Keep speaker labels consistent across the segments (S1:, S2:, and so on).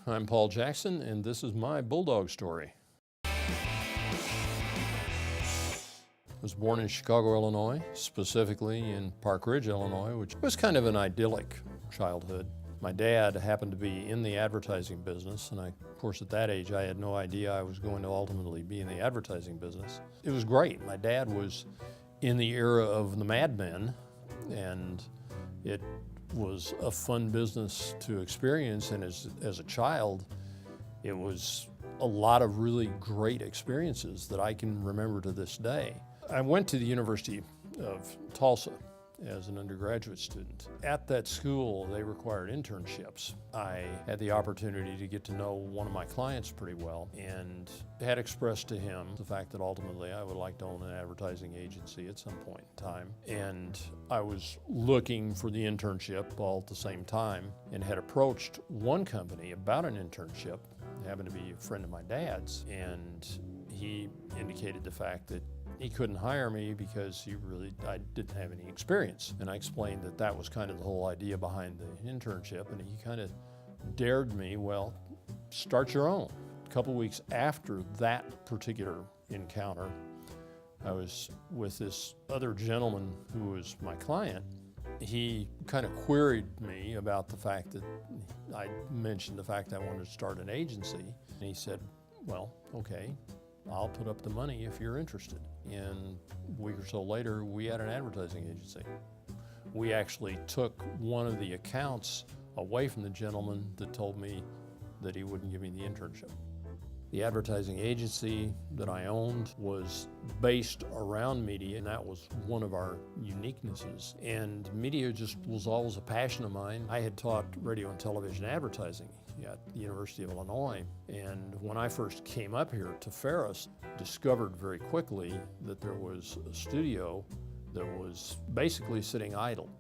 S1: I'm Paul Jackson, and this is my Bulldog Story. I was born in Chicago, Illinois, specifically in Park Ridge, Illinois, which was kind of an idyllic childhood. My dad happened to be in the advertising business, and of course at that age I had no idea I was going to ultimately be in the advertising business. It was great. My dad was in the era of the Mad Men, and it was a fun business to experience, and as a child, it was a lot of really great experiences that I can remember to this day. I went to the University of Tulsa as an undergraduate student. At that school, they required internships. I had the opportunity to get to know one of my clients pretty well and had expressed to him the fact that ultimately I would like to own an advertising agency at some point in time. And I was looking for the internship all at the same time and had approached one company about an internship. It happened to be a friend of my dad's, and he indicated the fact that he couldn't hire me because I didn't have any experience. And I explained that that was kind of the whole idea behind the internship, and he kind of dared me, well, start your own. A couple weeks after that particular encounter, I was with this other gentleman who was my client. He kind of queried me about the fact that I mentioned the fact I wanted to start an agency. And he said, well, okay, I'll put up the money if you're interested. And a week or so later, we had an advertising agency. We actually took one of the accounts away from the gentleman that told me that he wouldn't give me the internship. The advertising agency that I owned was based around media, and that was one of our uniquenesses. And media just was always a passion of mine. I had taught radio and television advertising at the University of Illinois, and when I first came up here to Ferris, discovered very quickly that there was a studio that was basically sitting idle.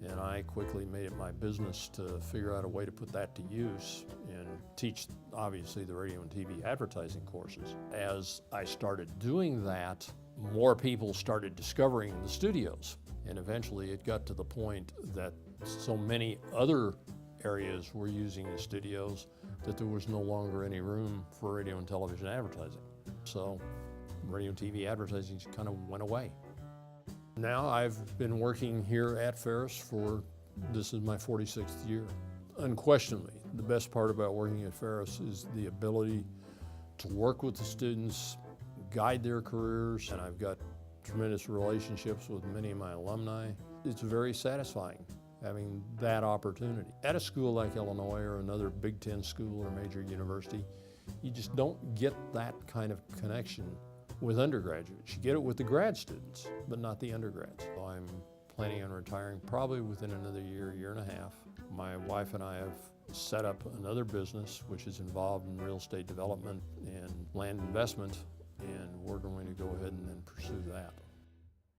S1: And I quickly made it my business to figure out a way to put that to use and teach, obviously, the radio and TV advertising courses. As I started doing that, more people started discovering the studios. And eventually it got to the point that so many other areas were using the studios that there was no longer any room for radio and television advertising. So radio and TV advertising kind of went away. Now I've been working here at Ferris this is my 46th year. Unquestionably, the best part about working at Ferris is the ability to work with the students, guide their careers, and I've got tremendous relationships with many of my alumni. It's very satisfying having that opportunity. At a school like Illinois or another Big Ten school or major university, you just don't get that kind of connection with undergraduates. You get it with the grad students, but not the undergrads. So I'm planning on retiring probably within another year and a half. My wife and I have set up another business which is involved in real estate development and land investment, and we're going to go ahead and then pursue that.